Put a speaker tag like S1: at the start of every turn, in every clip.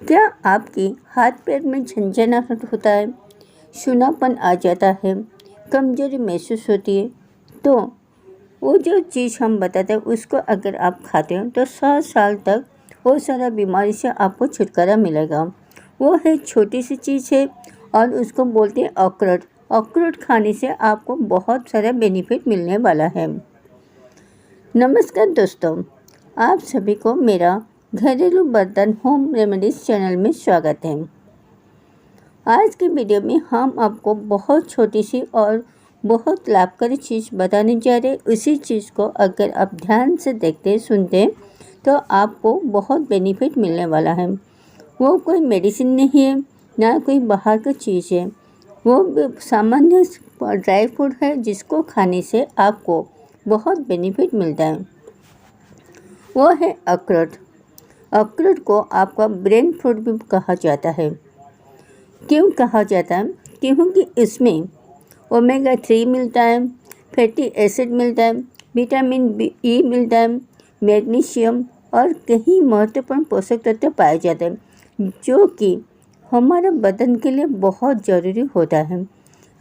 S1: क्या आपके हाथ पैर में झंझनाहट होता है, सूनापन आ जाता है, कमजोरी महसूस होती है? तो वो जो चीज़ हम बताते हैं उसको अगर आप खाते हो तो 100 साल तक वो सारा बीमारी से आपको छुटकारा मिलेगा। वो है छोटी सी चीज़ है और उसको बोलते हैं अखरोट। अखरोट खाने से आपको बहुत सारा बेनिफिट मिलने वाला है। नमस्कार दोस्तों, आप सभी को मेरा घरेलू बर्तन होम रेमेडीज चैनल में स्वागत है। आज की वीडियो में हम आपको बहुत छोटी सी और बहुत लाभकारी चीज़ बताने जा रहे हैं। उसी चीज़ को अगर आप ध्यान से देखते सुनते तो आपको बहुत बेनिफिट मिलने वाला है। वो कोई मेडिसिन नहीं है, ना कोई बाहर की चीज़ है। वो सामान्य ड्राई फ्रूट है जिसको खाने से आपको बहुत बेनिफिट मिलता है। वो है अखरोट। अखरोट को आपका ब्रेन फ्रूट भी कहा जाता है। क्यों कहा जाता है? क्योंकि इसमें ओमेगा 3 मिलता है, फैटी एसिड मिलता है, विटामिन ई मिलता है, मैग्नीशियम और कई महत्वपूर्ण पोषक तत्व पाए जाते हैं जो कि हमारे बदन के लिए बहुत ज़रूरी होता है।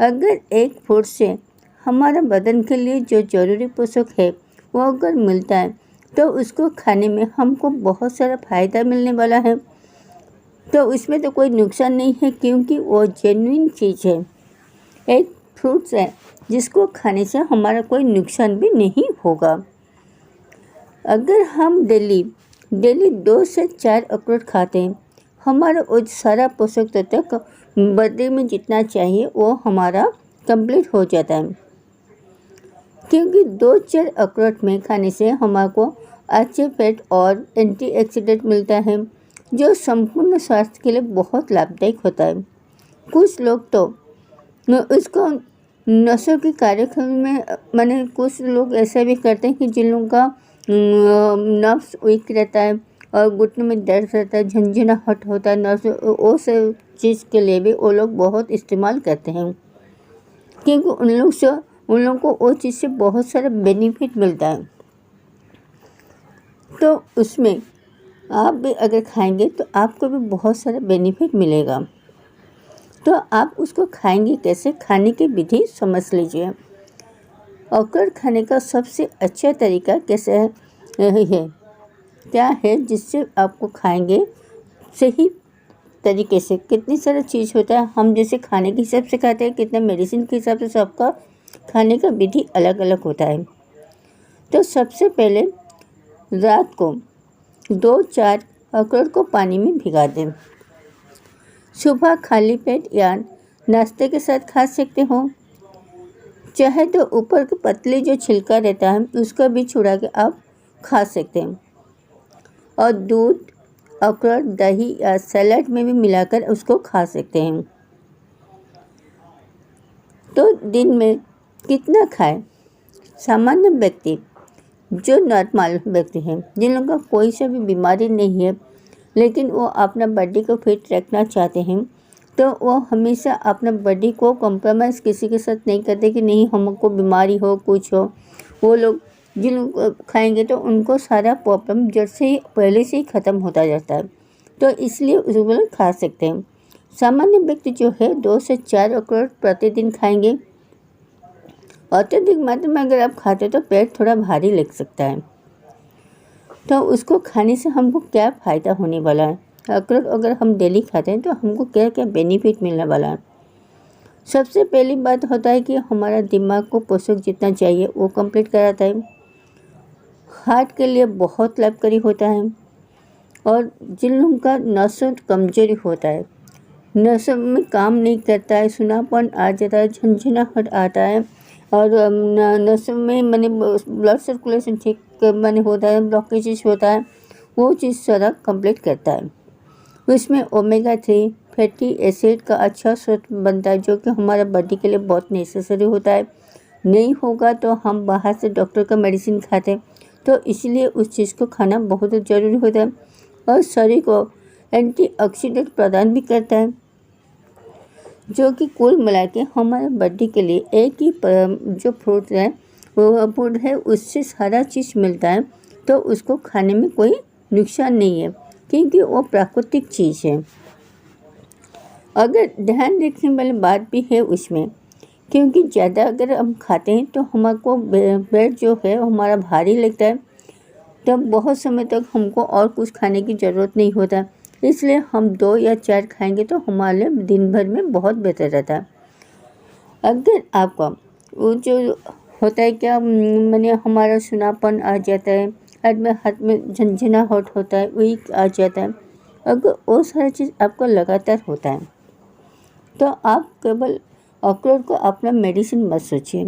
S1: अगर एक फ्रूट से हमारा बदन के लिए जो ज़रूरी पोषक है वो अगर मिलता है तो उसको खाने में हमको बहुत सारा फ़ायदा मिलने वाला है। तो उसमें तो कोई नुकसान नहीं है क्योंकि वो जेन्युइन चीज़ है, एक फ्रूट्स है जिसको खाने से हमारा कोई नुकसान भी नहीं होगा। अगर हम डेली 2 से 4 अखरोट खाते हैं, हमारा वो सारा पोषक तत्व बॉडी में जितना चाहिए वो हमारा कंप्लीट हो जाता है। क्योंकि 2-4 अखरोट में खाने से हमारे अच्छे फैट और एंटीऑक्सीडेंट मिलता है जो संपूर्ण स्वास्थ्य के लिए बहुत लाभदायक होता है। कुछ लोग तो उसको नसों के कार्यक्रम में कुछ लोग ऐसा भी करते हैं कि जिन लोगों का नर्व्स वीक रहता है और घुटने में दर्द रहता है, झंझनाहट होता है, नर्व्स वो सब चीज़ के लिए भी वो लोग बहुत इस्तेमाल करते हैं क्योंकि उन लोगों को वो चीज़ से बहुत सारा बेनिफिट मिलता है। तो उसमें आप भी अगर खाएंगे तो आपको भी बहुत सारा बेनिफिट मिलेगा। तो आप उसको खाएंगे कैसे, खाने की विधि समझ लीजिए। अखरोट खाने का सबसे अच्छा तरीका कैसे है क्या है जिससे आपको खाएंगे सही तरीके से। कितनी सारा चीज़ होता है, हम जैसे खाने के हिसाब से खाते हैं, कितना मेडिसिन के हिसाब से सबका खाने का विधि अलग अलग होता है। तो सबसे पहले रात को 2-4 अखरोट को पानी में भिगा दें। सुबह खाली पेट या नाश्ते के साथ खा सकते हो। चाहे तो ऊपर की पतली जो छिलका रहता है उसका भी छुड़ा के आप खा सकते हैं। और दूध, अखरोट, दही या सलाद में भी मिलाकर उसको खा सकते हैं। तो दिन में कितना खाएं? सामान्य व्यक्ति, जो नॉर्मल व्यक्ति हैं, जिन लोगों का कोई सा भी बीमारी नहीं है लेकिन वो अपना बॉडी को फिट रखना चाहते हैं, तो वो हमेशा अपना बॉडी को कॉम्प्रोमाइज़ किसी के साथ नहीं करते कि नहीं हमको बीमारी हो कुछ हो। वो लोग जिन लोग खाएंगे तो उनको सारा प्रॉब्लम जड़ से ही पहले से ही ख़त्म होता जाता है। तो इसलिए उसको लोग खा सकते हैं। सामान्य व्यक्ति जो है 2 से 4 अखरोट प्रतिदिन खाएंगे। अत्यधिक मात्रा में अगर आप खाते तो पेट थोड़ा भारी लग सकता है। तो उसको खाने से हमको क्या फ़ायदा होने वाला है? अखरोट अगर हम डेली खाते हैं तो हमको क्या क्या बेनिफिट मिलने वाला है? सबसे पहली बात होता है कि हमारा दिमाग को पोषक जितना चाहिए वो कंप्लीट कराता है। हार्ट के लिए बहुत लाभकारी होता है। और जिन लोगों का नसों कमजोरी होता है, नसों में काम नहीं करता है, सुनापन आ जाता है, झंझनाहट आता है और नसों में ब्लड सर्कुलेशन ठीक होता है, ब्लॉकेजेस होता है, वो चीज़ सारा कंप्लीट करता है। उसमें ओमेगा 3 फैटी एसिड का अच्छा स्रोत बनता है जो कि हमारा बॉडी के लिए बहुत नेसेसरी होता है। नहीं होगा तो हम बाहर से डॉक्टर का मेडिसिन खाते हैं, तो इसलिए उस चीज़ को खाना बहुत ज़रूरी होता है। और शरीर को एंटीऑक्सीडेंट प्रदान भी करता है जो कि कुल मिला के हमारे बॉडी के लिए एक ही जो फ्रूट है वो फ्रूट है उससे सारा चीज़ मिलता है। तो उसको खाने में कोई नुकसान नहीं है। क्योंकि वो प्राकृतिक चीज़ है। अगर ध्यान रखने वाली बात भी है उसमें, क्योंकि ज़्यादा अगर हम खाते हैं तो हमको पेट जो है हमारा भारी लगता है, तब बहुत समय तक हमको और कुछ खाने की ज़रूरत नहीं होता। इसलिए हम 2 या 4 खाएंगे तो हमारे लिए दिन भर में बहुत बेहतर रहता है। अगर आपका वो जो होता है क्या, मैंने हमारा सुनापन आ जाता है, हाथ में झंझनाहट होता है, वीक आ जाता है, अगर वो सारी चीज़ आपको लगातार होता है तो आप केवल अखरोट को अपना मेडिसिन मत सोचिए,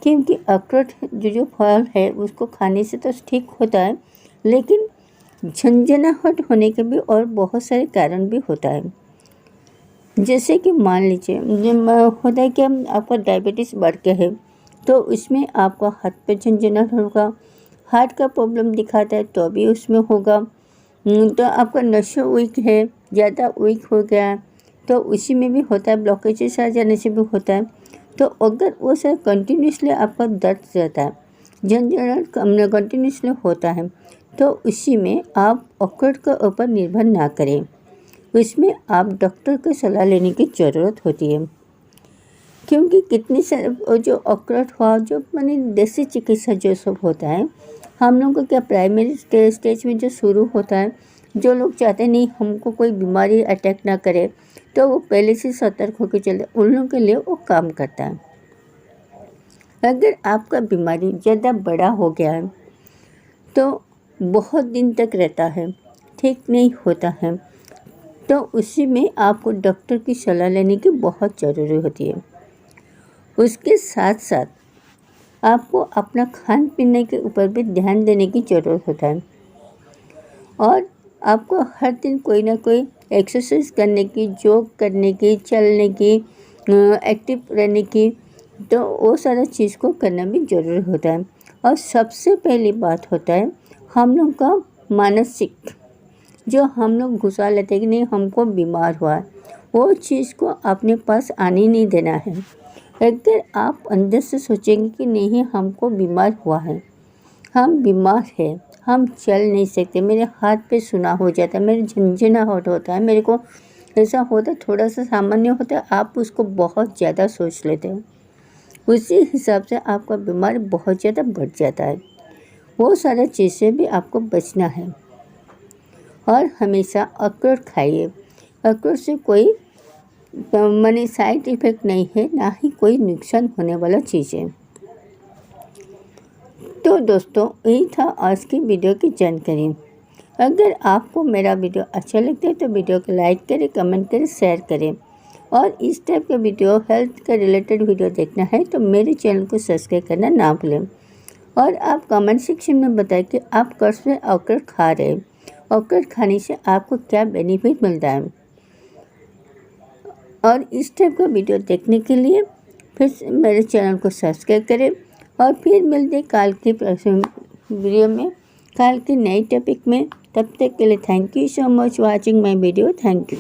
S1: क्योंकि अखरोट जो फल है उसको खाने से तो ठीक होता है, लेकिन झंझनाहट होने के भी और बहुत सारे कारण भी होता है। जैसे कि मान लीजिए होता है कि आपका डायबिटीज़ बढ़ गया है तो उसमें आपका हाथ पे झंझनाहट होगा, हार्ट का प्रॉब्लम दिखाता है तो भी उसमें होगा। तो आपका नशा वीक है, ज़्यादा वीक हो गया है तो उसी में भी होता है, ब्लॉकेजेस आ जाने से भी होता है। तो अगर वो सर कंटिन्यूसली आपका दर्द रहता है, झंझनाहट कंटिन्यूसली होता है, तो उसी में आप अखरोट के ऊपर निर्भर ना करें, उसमें आप डॉक्टर की सलाह लेने की ज़रूरत होती है। क्योंकि कितनी सारे जो अखरोट हुआ, जो माने देसी चिकित्सा जो सब होता है, हम लोग को क्या प्राइमरी स्टेज में जो शुरू होता है, जो लोग चाहते नहीं हमको कोई बीमारी अटैक ना करे, तो वो पहले से सतर्क होकर चलते, उन लोगों के लिए वो काम करता है। अगर आपका बीमारी ज़्यादा बड़ा हो गया है तो बहुत दिन तक रहता है, ठीक नहीं होता है, तो उसी में आपको डॉक्टर की सलाह लेने की बहुत ज़रूरी होती है। उसके साथ साथ आपको अपना खान पीने के ऊपर भी ध्यान देने की ज़रूरत होता है, और आपको हर दिन कोई ना कोई एक्सरसाइज करने की, जॉग करने की, चलने की, एक्टिव रहने की, तो वो सारा चीज़ को करना भी ज़रूरी होता है। और सबसे पहली बात होता है हम लोग का मानसिक, जो हम लोग घुसा लेते हैं कि नहीं हमको बीमार हुआ है, वो चीज़ को अपने पास आने नहीं देना है। अगर आप अंदर से सोचेंगे कि नहीं हमको बीमार हुआ है, हम बीमार हैं, हम चल नहीं सकते, मेरे हाथ पे सुना हो जाता है, मेरे झंझनाहट होता है, मेरे को ऐसा होता है, थोड़ा सा सामान्य होता है, आप उसको बहुत ज़्यादा सोच लेते हो, उसी हिसाब से आपका बीमारी बहुत ज़्यादा बढ़ जाता है। वो सारा चीज़ से भी आपको बचना है, और हमेशा अखरोट खाइए। अखरोट से कोई माने साइड इफ़ेक्ट नहीं है, ना ही कोई नुकसान होने वाला चीज़ है। तो दोस्तों यही था आज की वीडियो की जानकारी। अगर आपको मेरा वीडियो अच्छा लगता है तो वीडियो को लाइक करें, कमेंट करें, शेयर करें, और इस टाइप के वीडियो हेल्थ के रिलेटेड वीडियो देखना है तो मेरे चैनल को सब्सक्राइब करना ना भूलें। और आप कमेंट सेक्शन में बताएं कि आप कब से अखरोट खा रहे हैं, अखरोट खाने से आपको क्या बेनिफिट मिलता है। और इस टाइप का वीडियो देखने के लिए फिर मेरे चैनल को सब्सक्राइब करें, और फिर मिलते कल की वीडियो में, कल की नई टॉपिक में। तब तक के लिए thank you so much watching my video. Thank you.